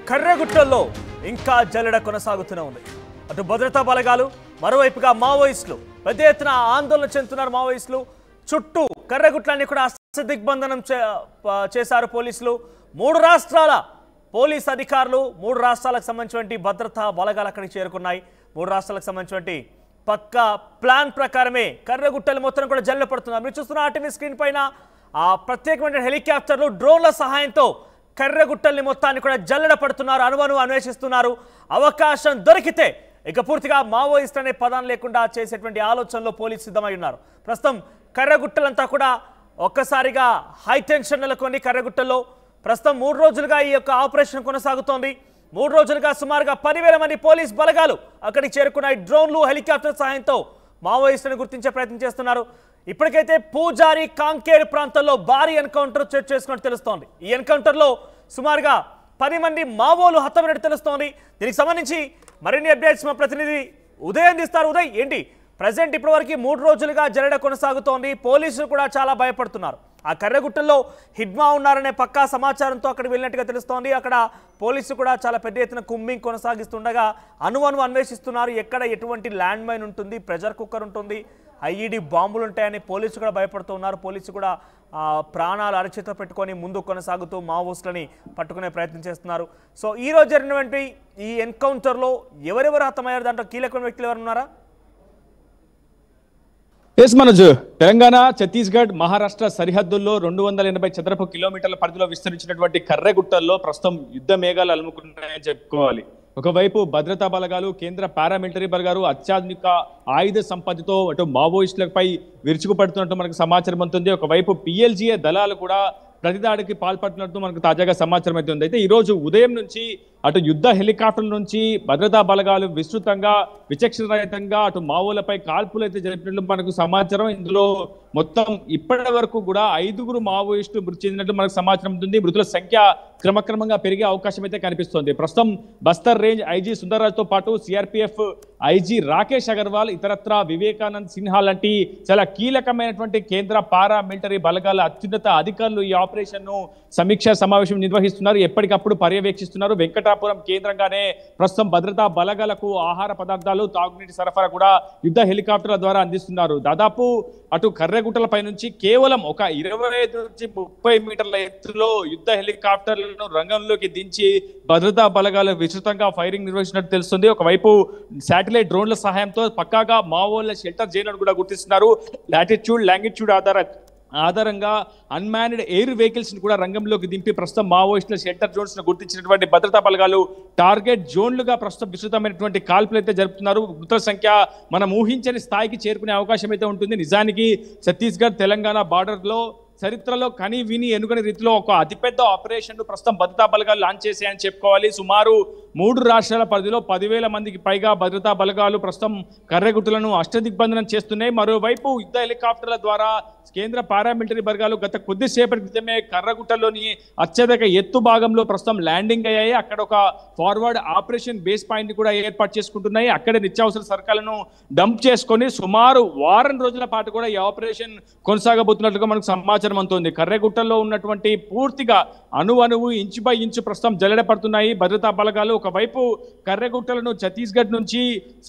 కర్రెగుట్టల్లో ఇంకా జల్లెడ కొనసాగుతూనే ఉంది. అటు భద్రతా బలగాలు, మరోవైపుగా మావోయిస్టులు పెద్ద ఎత్తున ఆందోళన చెందుతున్నారు. మావోయిస్టులు చుట్టూ కర్రెగుట్లన్నీ కూడా దిగ్బంధనం చేశారు పోలీసులు. 3 రాష్ట్రాల పోలీస్ అధికారులు, 3 రాష్ట్రాలకు సంబంధించిన భద్రతా బలగాలు అక్కడికి చేరుకున్నాయి. 3 రాష్ట్రాలకు సంబంధించిన పక్కా ప్లాన్ ప్రకారమే కర్రెగుట్టలు మొత్తం కూడా జల్లెడ పడుతున్నారు. మీరు చూస్తున్న ఆర్టీవీ స్క్రీన్ పైన ఆ ప్రత్యేకమైన హెలికాప్టర్లు, డ్రోన్ల సహాయంతో కర్రెగుట్టల్ని మొత్తాన్ని కూడా జల్లెడ పడుతున్నారు, అనువను అన్వేషిస్తున్నారు. అవకాశం దొరికితే ఇక పూర్తిగా మావోయిస్ట్ అనే పదాన్ని లేకుండా చేసేటువంటి ఆలోచనలో పోలీసు సిద్ధమై ఉన్నారు. ప్రస్తుతం కర్రెగుట్టలంతా కూడా ఒక్కసారిగా హై టెన్షన్ నెలకొని కర్రెగుట్టల్లో ప్రస్తుతం 3 రోజులుగా ఈ యొక్క ఆపరేషన్ కొనసాగుతోంది. 3 రోజులుగా సుమారుగా 10,000 మంది పోలీస్ బలగాలు అక్కడికి చేరుకున్నాయి. డ్రోన్లు, హెలికాప్టర్ సహాయంతో మావోయిస్టులను గుర్తించే ప్రయత్నం చేస్తున్నారు. ఇప్పటికైతే పూజారి, కాంకేరు ప్రాంతాల్లో భారీ ఎన్కౌంటర్ చర్చ చేసుకున్నట్టు తెలుస్తోంది. ఈ ఎన్కౌంటర్లో సుమారుగా 10 మంది మావోలు హతమైనట్టు తెలుస్తోంది. దీనికి సంబంధించి మరిన్ని అప్డేట్స్ మా ప్రతినిధి ఉదయ్ అందిస్తారు. ఉదయ్, ఏంటి ప్రజెంట్ ఇప్పటివరకు 3 రోజులుగా జల్లెడ కొనసాగుతోంది. పోలీసులు కూడా చాలా భయపడుతున్నారు. ఆ కర్రెగుట్టల్లో హిడ్మా ఉన్నారనే పక్కా సమాచారంతో అక్కడికి వెళ్ళినట్టుగా తెలుస్తోంది. అక్కడ పోలీసులు కూడా చాలా పెద్ద ఎత్తున కుమ్మింగ్ కొనసాగిస్తుండగా అణువణు అన్వేషిస్తున్నారు. ఎక్కడ ఎటువంటి ల్యాండ్ మైన్ ఉంటుంది, ప్రెషర్ కుక్కర్ ఉంటుంది, ఐఈడి బాంబులు ఉంటాయని పోలీసులు కూడా భయపడుతున్నారు. పోలీసులు కూడా ప్రాణాలు అరచేతిలో పెట్టుకొని ముందు కొనసాగుతూ మావోయిస్టులని పట్టుకునే ప్రయత్నం చేస్తున్నారు. సో ఈ రోజు జరిగినటువంటి ఈ ఎన్కౌంటర్లో ఎవరెవరు హతమయ్యారు, దాంట్లో కీలకమైన వ్యక్తులు ఎవరు ఉన్నారా? ఎస్ మనోజ్, తెలంగాణ, ఛత్తీస్గఢ్, మహారాష్ట్ర సరిహద్దుల్లో 280 చదరపు కిలోమీటర్ల పరిధిలో విస్తరించినటువంటి కర్రెగుట్టల్లో ప్రస్తుతం యుద్ధ మేఘాలు అలుముకున్నాయని చెప్పుకోవాలి. ఒకవైపు భద్రతా బలగాలు, కేంద్ర పారామిలిటరీ బలగాలు అత్యాధునిక ఆయుధ సంపత్తితో అటు మావోయిస్టులపై విరుచుకుపడుతున్నట్టు మనకు సమాచారం అందుతుంది. ఒకవైపు పిఎల్జీఏ దళాలు కూడా ప్రతిదాడికి పాల్పడుతున్నట్టు మనకు తాజాగా సమాచారం అయితే ఉంది. అయితే ఈ రోజు ఉదయం నుంచి అటు యుద్ధ హెలికాప్టర్ల నుంచి భద్రతా బలగాలు విస్తృతంగా, విచక్షణ రహితంగా అటు మావోలపై కాల్పులు అయితే జరిపినట్లు మనకు సమాచారం. ఇందులో మొత్తం ఇప్పటి వరకు కూడా 5 మావోయిస్టులు మృతి చెందినట్లు మనకు సమాచారం ఉంటుంది. మృతుల సంఖ్య క్రమక్రమంగా పెరిగే అవకాశం అయితే కనిపిస్తోంది. ప్రస్తుతం బస్తర్ రేంజ్ ఐజీ సుందర్రాజ్తో పాటు సిఆర్పిఎఫ్ ఐజీ రాకేష్ అగర్వాల్, ఇతరత్రా వివేకానంద్ సిన్హా లాంటి చాలా కీలకమైనటువంటి కేంద్ర పారా మిలిటరీ బలగాల అత్యున్నత అధికారులు ఈ ఆపరేషన్ ను సమీక్షా సమావేశం నిర్వహిస్తున్నారు. ఎప్పటికప్పుడు పర్యవేక్షిస్తున్నారు. వెంకటాపురం కేంద్రంగానే ప్రస్తుతం భద్రతా బలగాలకు ఆహార పదార్థాలు, తాగునీటి సరఫరా కూడా యుద్ధ హెలికాప్టర్ల ద్వారా అందిస్తున్నారు. దాదాపు అటు కర్రెగుట్టలపై నుంచి కేవలం ఒక 25 నుంచి 30 మీటర్ల ఎత్తులో యుద్ధ హెలికాప్టర్లను రంగంలోకి దించి భద్రతా బలగాలు విస్తృతంగా ఫైరింగ్ నిర్వహించినట్టు తెలుస్తుంది. ఒకవైపు శాటిలైట్ డ్రోన్ల సహాయంతో పక్కాగా మావోల షెల్టర్ చేయడం కూడా గుర్తిస్తున్నారు. లాటిట్యూడ్, లాంగిట్యూడ్ ఆధారంగా అన్మాన్డ్ ఎయిర్ వెహికల్స్ ని కూడా రంగంలోకి దింపి ప్రస్తుతం మావోయిస్టుల షెల్టర్ జోన్స్ ను గుర్తించినటువంటి భద్రతా బలగాలు టార్గెట్ జోన్లుగా ప్రస్తుతం విస్తృతమైనటువంటి కాల్పులు అయితే జరుపుతున్నారు. మృతుల సంఖ్య మనం ఊహించని స్థాయికి చేరుకునే అవకాశం అయితే ఉంటుంది. నిజానికి ఛత్తీస్గఢ్, తెలంగాణ బార్డర్ లో చరిత్రలో కని విని ఎనుగని రీతిలో ఒక అతిపెద్ద ఆపరేషన్ ప్రస్తుతం భద్రతా బలగాలు లాంచ్ చేశాయని చెప్పుకోవాలి. సుమారు 3 రాష్ట్రాల పరిధిలో 10,000 మందికి పైగా భద్రతా బలగాలు ప్రస్తుతం కర్రెగుట్టలను అష్టదిగ్బంధనం చేస్తున్నాయి. మరోవైపు యుద్ధ హెలికాప్టర్ల ద్వారా కేంద్ర పారామిలిటరీ బలగాలు గత కొద్దిసేపటి క్రితమే కర్రెగుట్టలోని అత్యధిక ఎత్తు భాగంలో ప్రస్తుతం ల్యాండింగ్ అయ్యాయి. అక్కడ ఒక ఫార్వర్డ్ ఆపరేషన్ బేస్ పాయింట్ కూడా ఏర్పాటు చేసుకుంటున్నాయి. అక్కడే నిత్యావసర సరుకులను డంప్ చేసుకొని సుమారు వారం రోజుల పాటు కూడా ఈ ఆపరేషన్ కొనసాగబోతున్నట్లుగా మనకు సమాచారం అందుతుంది. కర్రెగుట్టల్లో ఉన్నటువంటి పూర్తిగా అణువణువు, ఇంచు బై ఇంచు ప్రస్తుతం జల్లెడ పడుతున్నాయి భద్రతా బలగాలు. ఒకవైపు కర్రెగుట్టలను ఛత్తీస్గఢ్ నుంచి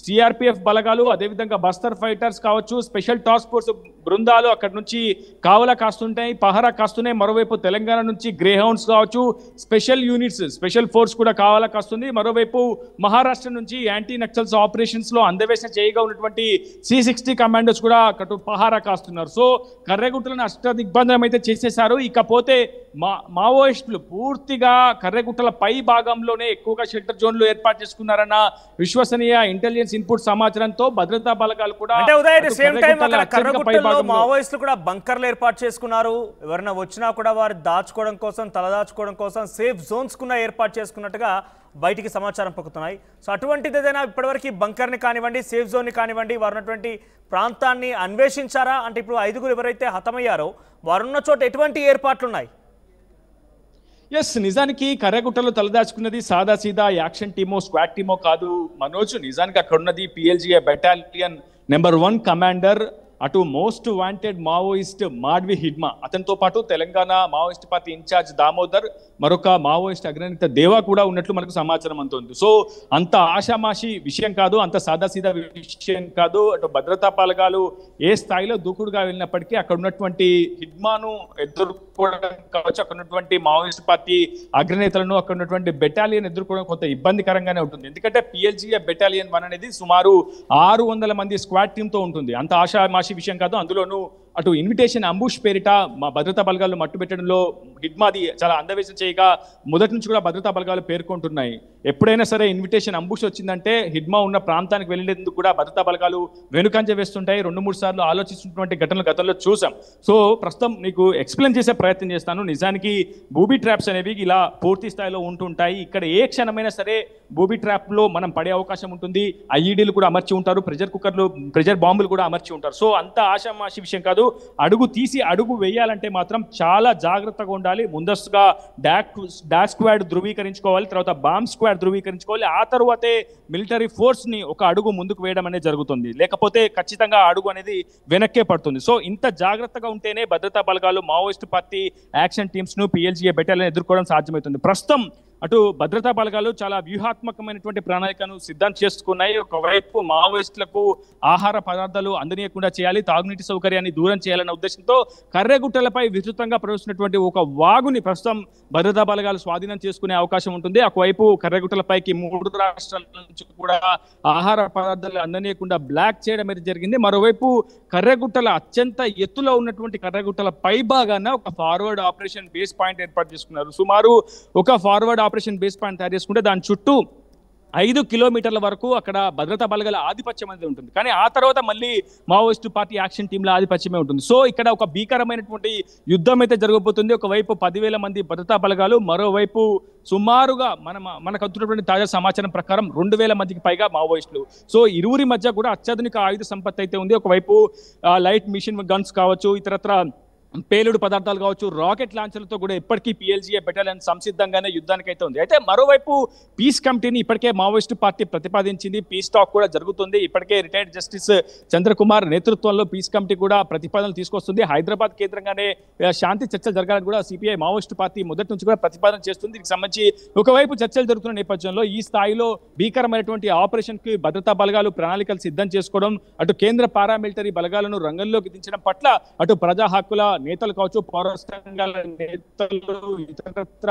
సిఆర్పిఎఫ్ బలగాలు, అదేవిధంగా బస్తర్ ఫైటర్స్ కావచ్చు, స్పెషల్ టాస్క్ ఫోర్స్ బృందాలు అక్కడ నుంచి కావలా కాస్తుంటాయి, పహరా కాస్తున్నాయి. మరోవైపు తెలంగాణ నుంచి గ్రే హౌండ్స్ కావచ్చు, స్పెషల్ యూనిట్స్, స్పెషల్ ఫోర్స్ కూడా కావలా కాస్తుంది. మరోవైపు మహారాష్ట్ర నుంచి యాంటీ నక్సల్స్ ఆపరేషన్స్ లో అందవేశం చేయగా ఉన్నటువంటి C60 కమాండోస్ కూడా అక్కడ పహారా కాస్తున్నారు. సో కర్రెగుట్టలను అష్టదిగ్బంధనం అయితే చేసేశారు. ఇకపోతే మావోయిస్టులు పూర్తిగా కర్రెగుట్టల పై భాగంలోనే ఎక్కువగా షెల్టర్ జోన్లు ఏర్పాటు చేసుకున్నారన్న విశ్వసనీయ ఇంటెలిజెన్స్ ఇన్పుట్ సమాచారంతో భద్రతా బలగాలు కూడా మావోయిస్టులు కూడా బంకర్లు ఏర్పాటు చేసుకున్నారు. ఎవరైనా వచ్చినా కూడా వారు దాచుకోవడం కోసం, తలదాచుకోవడం కోసం సేఫ్ జోన్స్ కూడా ఏర్పాటు చేసుకున్నట్టుగా బయటికి సమాచారం పొక్కుతున్నాయి. సో అటువంటిది ఏదైనా ఇప్పటివరకు బంకర్ని కానివ్వండి, సేఫ్ జోన్ని కానివ్వండి, వారు ఉన్నటువంటి ప్రాంతాన్ని అన్వేషించారా? అంటే ఇప్పుడు 5 ఎవరైతే హతమయ్యారో వారున్న చోట ఎటువంటి ఏర్పాట్లు ఉన్నాయి? ఎస్, నిజానికి కర్రెగుట్టలో తలదాచుకున్నది సాదాసీదా యాక్షన్ టీమో, స్క్వాడ్ టీమో కాదు మనోజ్. నిజానికి అక్కడ ఉన్నది పిఎల్జీఏ బెటాలియన్ నెంబర్ 1 కమాండర్ అటు most wanted Maoist Madvi Hidma, అతనితో పాటు Telangana Maoist party incharge Damodar, మరొక మావోయిస్ట్ అగ్రనేత దేవా కూడా ఉన్నట్లు మనకు సమాచారం అందుతుంది. సో అంత ఆషామాషి విషయం కాదు, అంత సాదాసీదా విషయం కాదు. అటు భద్రతా బలగాలు ఏ స్థాయిలో దూకుడుగా వెళ్ళినప్పటికీ అక్కడ ఉన్నటువంటి హిడ్మాను ఎదుర్కోవడం కావచ్చు, అక్కడ ఉన్నటువంటి మావోయిస్ట్ పార్టీ అగ్రనేతలను, అక్కడ ఉన్నటువంటి బెటాలియన్ ఎదుర్కోవడం కొంత ఇబ్బందికరంగానే ఉంటుంది. ఎందుకంటే పిఎల్జీఏ బెటాలియన్ 1 అనేది సుమారు 600 మంది స్క్వాడ్ టీమ్ తో ఉంటుంది. అంత ఆషామాషి విషయం కాదు. అందులోనూ అటు ఇన్విటేషన్ అంబుష్ పేరిట మా భద్రతా బలగాలు మట్టుబెట్టడంలో హిడ్మాది చాలా అందవేశం చేయగా మొదటి నుంచి కూడా భద్రతా బలగాలు పేర్కొంటున్నాయి. ఎప్పుడైనా సరే ఇన్విటేషన్ అంబుష్ వచ్చిందంటే హిడ్మా ఉన్న ప్రాంతానికి వెళ్ళేందుకు కూడా భద్రతా బలగాలు వెనుకంజ వేస్తుంటాయి. 2-3 సార్లు ఆలోచిస్తున్నటువంటి ఘటనలు గతంలో చూసాం. సో ప్రస్తుతం నీకు ఎక్స్ప్లెయిన్ చేసే ప్రయత్నం చేస్తాను. నిజానికి బూబీ ట్రాప్స్ అనేవి ఇలా పూర్తి స్థాయిలో ఉంటుంటాయి. ఇక్కడ ఏ క్షణమైనా సరే బూబీ ట్రాప్ లో మనం పడే అవకాశం ఉంటుంది. ఐఈడీలు కూడా అమర్చి ఉంటారు, ప్రెజర్ బాంబులు కూడా అమర్చి ఉంటారు. సో అంత ఆషామాషి విషయం కాదు. అడుగు వేయాలంటే మాత్రం చాలా జాగ్రత్తగా ఉండాలి. ముందస్తుగా డాక్ స్క్వాడ్ ధృవీకరించుకోవాలి, తర్వాత బాంబ్ స్క్వాడ్ ధృవీకరించుకోవాలి. ఆ తర్వాతే మిలిటరీ ఫోర్స్ ని ఒక అడుగు ముందుకు వేయడం అనేది జరుగుతుంది. లేకపోతే ఖచ్చితంగా అడుగు అనేది వెనక్కే పడుతుంది. సో ఇంత జాగ్రత్తగా ఉంటేనే భద్రతా బలగాలు మావోయిస్ట్ పార్టీ యాక్షన్ టీమ్స్ ను పిఎల్జీఏ బెటాలియన్ ఎదుర్కోవడం సాధ్యమవుతుంది. ప్రస్తుతం అటు భద్రతా బలగాలు చాలా వ్యూహాత్మకమైనటువంటి ప్రణాళికను సిద్ధం చేసుకున్నాయి. ఒకవైపు మావోయిస్టులకు ఆహార పదార్థాలు అందనీయకుండా చేయాలి, తాగునీటి సౌకర్యాన్ని దూరం చేయాలన్న ఉద్దేశంతో కర్రెగుట్టలపై విస్తృతంగా ప్రవహిస్తున్నటువంటి ఒక వాగుని ప్రస్తుతం భద్రతా బలగాలు స్వాధీనం చేసుకునే అవకాశం ఉంటుంది. ఒకవైపు కర్రెగుట్టలపైకి 3 రాష్ట్రాల నుంచి కూడా ఆహార పదార్థాలు అందనీయకుండా బ్లాక్ చేయడం అనేది జరిగింది. మరోవైపు కర్రెగుట్టల అత్యంత ఎత్తులో ఉన్నటువంటి కర్రెగుట్టల పై భాగాన ఒక ఫార్వర్డ్ ఆపరేషన్ బేస్ పాయింట్ ఏర్పాటు చేసుకున్నారు. సుమారు ఒక ఫార్వర్డ్ ఆపరేషన్ బేస్ పాయింట్ తయారు చేసుకుంటే దాని చుట్టూ 5 కిలోమీటర్ల వరకు అక్కడ భద్రతా బలగాల ఆధిపత్యం అనేది ఉంటుంది. కానీ ఆ తర్వాత మళ్ళీ మావోయిస్టు పార్టీ యాక్షన్ టీంల ఆధిపత్యమే ఉంటుంది. సో ఇక్కడ ఒక భీకరమైనటువంటి యుద్ధం అయితే జరగబోతుంది. ఒకవైపు 10,000 మంది భద్రతా బలగాలు, మరోవైపు సుమారుగా మనకు అందుతున్నటువంటి తాజా సమాచారం ప్రకారం 2,000 మందికి పైగా మావోయిస్టులు. సో ఇరువురి మధ్య కూడా అత్యాధునిక ఆయుధ సంపత్తి అయితే ఉంది. ఒకవైపు లైట్ మిషన్ గన్స్ కావచ్చు, ఇతరత్ర పేలుడు పదార్థాలు కావచ్చు, రాకెట్ లాంచర్లతో కూడా ఇప్పటికీ పిఎల్జీఏ బెటాలియన్ సంసిద్ధంగానే యుద్ధానికి అయితే ఉంది. అయితే మరోవైపు పీస్ కమిటీని ఇప్పటికే మావోయిస్టు పార్టీ ప్రతిపాదించింది. పీస్ టాక్ కూడా జరుగుతుంది. ఇప్పటికే రిటైర్డ్ జస్టిస్ చంద్రకుమార్ నేతృత్వంలో పీస్ కమిటీ కూడా ప్రతిపాదనలు తీసుకొస్తుంది. హైదరాబాద్ కేంద్రంగానే శాంతి చర్చలు జరగాలని కూడా సిపిఐ మావోయిస్టు పార్టీ మొదటి నుంచి కూడా ప్రతిపాదన చేస్తుంది. దీనికి సంబంధించి ఒకవైపు చర్చలు జరుగుతున్న నేపథ్యంలో ఈ స్థాయిలో భీకరమైనటువంటి ఆపరేషన్ కి భద్రతా బలగాలు ప్రణాళికలు సిద్ధం చేసుకోవడం, అటు కేంద్ర పారామిలిటరీ బలగాలను రంగంలోకి దించడం పట్ల అటు ప్రజా హక్కుల నేతలు కావచ్చు, పౌర సంఘాల నేతలు, ఇతరత్ర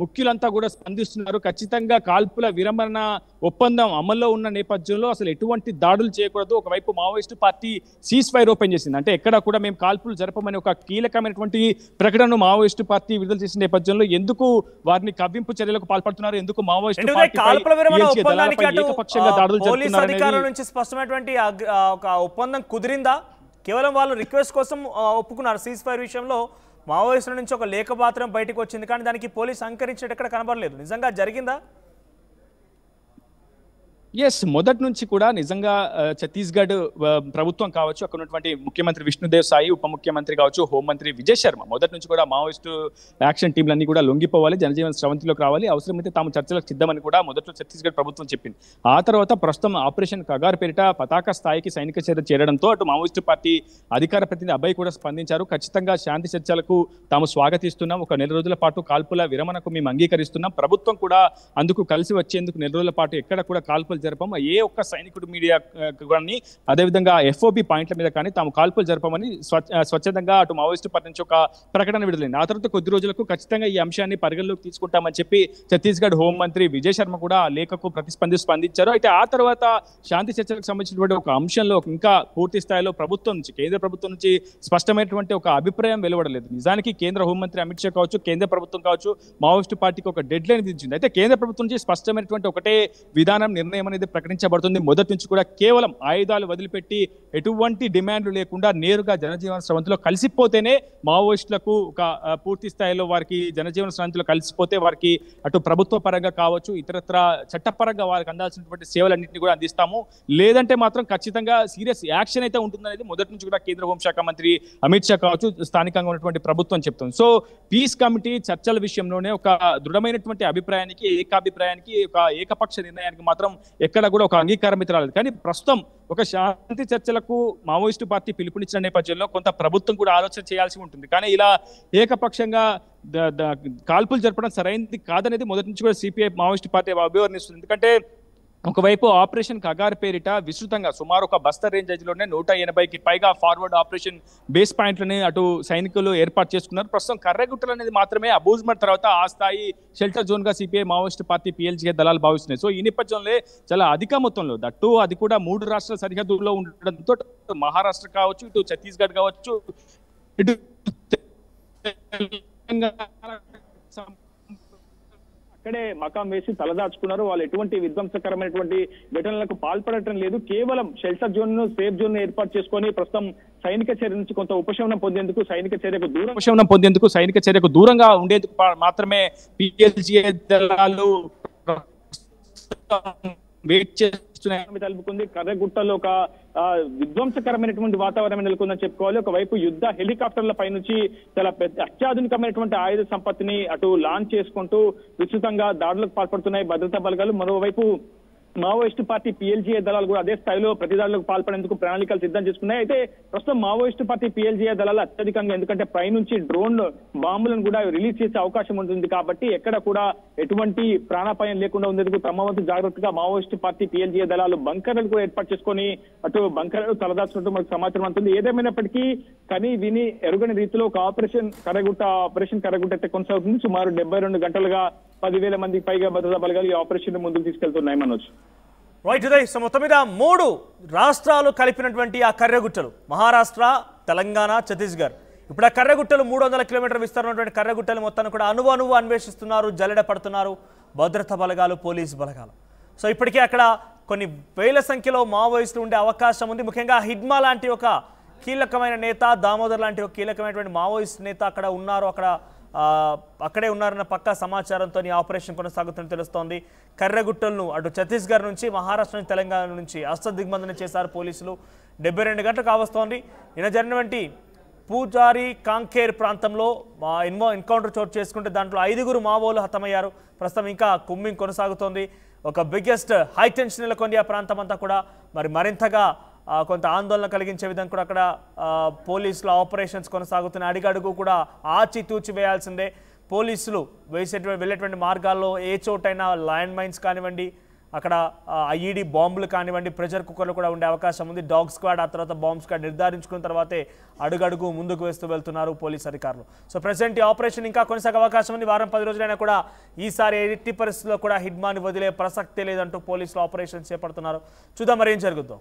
ముఖ్యులంతా కూడా స్పందిస్తున్నారు. ఖచ్చితంగా కాల్పుల విరమణ ఒప్పందం అమల్లో ఉన్న నేపథ్యంలో అసలు ఎటువంటి దాడులు చేయకూడదు. ఒకవైపు Maoist party cease fire open చేసింది. అంటే ఎక్కడ కూడా మేము కాల్పులు జరపమని ఒక కీలకమైనటువంటి ప్రకటనను మావోయిస్టు పార్టీ విడుదల చేసిన నేపథ్యంలో ఎందుకు వారిని కవ్వింపు చర్యలకు పాల్పడుతున్నారు, ఎందుకు మావోయిస్టు నుంచి స్పష్టమైనటువంటి ఒక ఒప్పందం కుదిరిందా? కేవలం వాళ్ళు రిక్వెస్ట్ కోసం ఒప్పుకున్నారు. సీజ్ ఫైర్ విషయంలో మావోయిస్టుల నుంచి ఒక లేఖ మాత్రం బయటకు వచ్చింది, కానీ దానికి పోలీసు అంకరించేట ఎక్కడ కనబడలేదు. నిజంగా జరిగిందా? ఎస్, మొదటి నుంచి కూడా నిజంగా ఛత్తీస్గఢ్ ప్రభుత్వం కావచ్చు, అక్కడ ఉన్నటువంటి ముఖ్యమంత్రి విష్ణుదేవ్ సాయి, ఉప ముఖ్యమంత్రి కావచ్చు, హోంమంత్రి విజయ్ శర్మ మొదటి నుంచి కూడా మావోయిస్టు యాక్షన్ టీంలన్నీ కూడా లొంగిపోవాలి, జనజీవన స్రవంతిలోకి రావాలి, అవసరమైతే తాము చర్చలకు సిద్ధమని కూడా మొదట్లో ఛత్తీస్గఢ్ ప్రభుత్వం చెప్పింది. ఆ తర్వాత ప్రస్తుతం ఆపరేషన్ కగార్ పేరిట పతాక స్థాయికి సైనిక చర్య చేరడంతో అటు మావోయిస్టు పార్టీ అధికార ప్రతినిధి అబ్బాయి కూడా స్పందించారు. ఖచ్చితంగా శాంతి చర్చలకు తాము స్వాగతిస్తున్నాం, ఒక 4 రోజుల పాటు కాల్పుల విరమణకు మేము అంగీకరిస్తున్నాం, ప్రభుత్వం కూడా అందుకు కలిసి వచ్చేందుకు 4 రోజుల పాటు ఎక్కడ కూడా కాల్పులు జరపం, ఏ ఒక్క సైనికుడు మీడియా కానీ అదేవిధంగా ఎఫ్ఓబి పాయింట్ల మీద కానీ తాము కాల్పులు జరపమని స్వచ్ఛందంగా అటు మావోయిస్టు పార్టీ నుంచి ఒక ప్రకటన విడుదలైంది. ఆ తర్వాత కొద్ది రోజులకు ఖచ్చితంగా ఈ అంశాన్ని పరిగణలోకి తీసుకుంటామని చెప్పి ఛత్తీస్గఢ్ హోంమంత్రి విజయ్ శర్మ కూడా ఆ లేఖకు స్పందించారు. అయితే ఆ తర్వాత శాంతి చర్చలకు సంబంధించినటువంటి ఒక అంశంలో ఇంకా పూర్తి స్థాయిలో ప్రభుత్వం నుంచి, కేంద్ర ప్రభుత్వం నుంచి స్పష్టమైనటువంటి ఒక అభిప్రాయం వెలువడలేదు. నిజానికి కేంద్ర హోంమంత్రి అమిత్ షా కావచ్చు, కేంద్ర ప్రభుత్వం కావచ్చు, మావోయిస్టు పార్టీకి ఒక డెడ్ లైన్ విధించింది. అయితే కేంద్ర ప్రభుత్వం నుంచి స్పష్టమైనటువంటి ఒకటే విధానం, నిర్ణయం అనేది ప్రకటించబడుతుంది. మొదటి నుంచి కూడా కేవలం ఆయుధాలు వదిలిపెట్టి ఎటువంటి డిమాండ్లు లేకుండా నేరుగా జనజీవన స్రవంతిలో కలిసిపోతేనే మావోయిస్టులకు ఒక పూర్తి స్థాయిలో వారికి జనజీవన స్రవంతిలో కలిసిపోతే వారికి అటు ప్రభుత్వ పరంగా కావచ్చు, ఇతరత్ర చట్టపరంగా వారికి అందాల్సినటువంటి సేవలన్నింటినీ కూడా అందిస్తాము, లేదంటే మాత్రం ఖచ్చితంగా సీరియస్ యాక్షన్ అయితే ఉంటుందనేది మొదటి నుంచి కూడా కేంద్ర హోంశాఖ మంత్రి అమిత్ షా కావచ్చు, స్థానికంగా ఉన్నటువంటి ప్రభుత్వం చెప్తుంది. సో పీస్ కమిటీ చర్చల విషయంలోనే ఒక దృఢమైనటువంటి అభిప్రాయానికి, ఏకాభిప్రాయానికి, ఒక ఏకపక్ష నిర్ణయానికి మాత్రం ఎక్కడ కూడా ఒక అంగీకారం అయితే రాలేదు. కానీ ప్రస్తుతం ఒక శాంతి చర్చలకు మావోయిస్టు పార్టీ పిలుపునిచ్చిన నేపథ్యంలో కొంత ప్రభుత్వం కూడా ఆలోచన చేయాల్సి ఉంటుంది. కానీ ఇలా ఏకపక్షంగా కాల్పులు జరపడం సరైనది కాదనేది మొదటి నుంచి కూడా సిపిఐ మావోయిస్టు పార్టీ అభివర్ణిస్తుంది. ఎందుకంటే ఒకవైపు ఆపరేషన్ కగార్ పేరిట విస్తృతంగా సుమారు ఒక బస్తర్ రేంజ్లోనే 180కి పైగా ఫార్వర్డ్ ఆపరేషన్ బేస్ పాయింట్లని అటు సైనికులు ఏర్పాటు చేసుకున్నారు. ప్రస్తుతం కర్రెగుట్టలు అనేది మాత్రమే అబూజ్మర్ తర్వాత ఆ స్థాయి షెల్టర్ జోన్ గా సిపిఐ మావోయిస్టు పార్టీ పిఎల్జీఏ దళాలు భావిస్తున్నాయి. సో ఈ నేపథ్యంలో చాలా అధిక మొత్తంలో దట్టు అది కూడా 3 రాష్ట్రాల సరిహద్దుల్లో ఉండడంతో మహారాష్ట్ర కావచ్చు, ఇటు ఛత్తీస్గఢ్ కావచ్చు, ఇటు అక్కడే మకాం వేసి తలదాచుకున్నారు. వాళ్ళు ఎటువంటి విధ్వంసకరమైనటువంటి ఘటనలకు పాల్పడటం లేదు. కేవలం షెల్టర్ జోన్ ను సేఫ్ జోన్ ను ఏర్పాటు చేసుకొని ప్రస్తుతం సైనిక చర్య నుంచి కొంత ఉపశమనం పొందేందుకు సైనిక చర్యకు దూరంగా ఉండేందుకు మాత్రమే పిఎల్జీఏ దళాలు వెయిట్ చేస్తున్నాయి తెలుపుకుంది. కర్రెగుట్టలో ఒక విధ్వంసకరమైనటువంటి వాతావరణం నెలకొందని చెప్పుకోవాలి. ఒకవైపు యుద్ధ హెలికాప్టర్ల పై నుంచి చాలా అత్యాధునికమైనటువంటి ఆయుధ సంపత్తిని అటు లాంచ్ చేసుకుంటూ విస్తృతంగా దాడులకు పాల్పడుతున్నాయి భద్రతా బలగాలు. మరోవైపు మావోయిస్టు పార్టీ పిఎల్జీఏ దళాలు కూడా అదే స్థాయిలో ప్రతిదాడులకు పాల్పడేందుకు ప్రణాళికలు సిద్ధం చేసుకున్నాయి. అయితే ప్రస్తుతం మావోయిస్టు పార్టీ పిఎల్జీఏ దళాలు అత్యధికంగా, ఎందుకంటే పై నుంచి డ్రోన్ బాంబులను కూడా రిలీజ్ చేసే అవకాశం ఉంటుంది కాబట్టి ఎక్కడ కూడా ఎటువంటి ప్రాణాపాయం లేకుండా ఉండేందుకు తమ వంతు జాగ్రత్తగా మావోయిస్టు పార్టీ పిఎల్జీఏ దళాలు బంకర్లు కూడా ఏర్పాటు చేసుకొని అటు బంకర్లు తలదాచుకుంటూ మనకు సమాచారం అందుతుంది. ఏదేమైనప్పటికీ కని విని ఎరుగని రీతిలో ఒక ఆపరేషన్ కర్రెగుట్ట అయితే కొనసాగుతుంది. సుమారు 72 గంటలుగా 10,000 మందికి పైగా భద్రతా బలగాలు ఈ ఆపరేషన్ ముందుకు తీసుకెళ్తున్నాయి. మనోజ్ రైట్ ఉదయ్. సో మొత్తం మీద 3 రాష్ట్రాలు కలిపినటువంటి ఆ కర్రెగుట్టలు మహారాష్ట్ర, తెలంగాణ, ఛత్తీస్గఢ్. ఇప్పుడు ఆ కర్రెగుట్టలు 300 కిలోమీటర్ విస్తరణ ఉన్నటువంటి కర్రెగుట్టలు మొత్తాన్ని కూడా అణువు అన్వేషిస్తున్నారు, జల్లెడ పడుతున్నారు భద్రతా బలగాలు, పోలీసు బలగాలు. సో ఇప్పటికే అక్కడ కొన్ని వేల సంఖ్యలో మావోయిస్టులు ఉండే అవకాశం ఉంది. ముఖ్యంగా హిడ్మా లాంటి ఒక కీలకమైన నేత, దామోదర్ లాంటి ఒక కీలకమైనటువంటి మావోయిస్ట్ నేత అక్కడ ఉన్నారు, అక్కడే ఉన్నారన్న పక్కా సమాచారంతో ఈ ఆపరేషన్ కొనసాగుతుందని తెలుస్తోంది. కర్రెగుట్టలను అటు ఛత్తీస్గఢ్ నుంచి, మహారాష్ట్ర నుంచి, తెలంగాణ నుంచి హస్తదిగ్బంధన చేశారు పోలీసులు. 72 గంటలు కావస్తోంది. నిన్న జరిగినటువంటి పూజారి కాంకేర్ ప్రాంతంలో ఎన్కౌంటర్ చోటు చేసుకుంటే దాంట్లో 5గురు మావోలు హతమయ్యారు. ప్రస్తుతం ఇంకా కుమ్మింగ్ కొనసాగుతోంది. ఒక బిగ్గెస్ట్ హై టెన్షన్ నెలకొంది ఆ ప్రాంతం అంతా కూడా. మరింతగా కొంత ఆందోళన కలిగించే విధంగా కూడా అక్కడ పోలీసుల ఆపరేషన్స్ కొనసాగుతున్నాయి. అడుగడుగు కూడా ఆచితూచి వేయాల్సిందే. పోలీసులు వెళ్ళేటువంటి మార్గాల్లో ఏ చోటైనా ల్యాండ్ మైన్స్ కానివ్వండి, అక్కడ ఐఈడి బాంబులు కానివ్వండి, ప్రెషర్ కుక్కర్లు కూడా ఉండే అవకాశం ఉంది. డాగ్ స్క్వాడ్, ఆ తర్వాత బాంబ్ స్క్వాడ్ నిర్ధారించుకున్న తర్వాతే అడుగడుగు ముందుకు వేస్తూ వెళ్తున్నారు పోలీసు అధికారులు. సో ప్రెసెంట్ ఈ ఆపరేషన్ ఇంకా కొనసాగే అవకాశం ఉంది. వారం 10 రోజులైనా కూడా ఈసారి ఎట్టి పరిస్థితుల్లో కూడా హిడ్మాని వదిలే ప్రసక్తే లేదంటూ పోలీసులు ఆపరేషన్ చేపడుతున్నారు. చూద్దాం మరి ఏం జరుగుతుందో.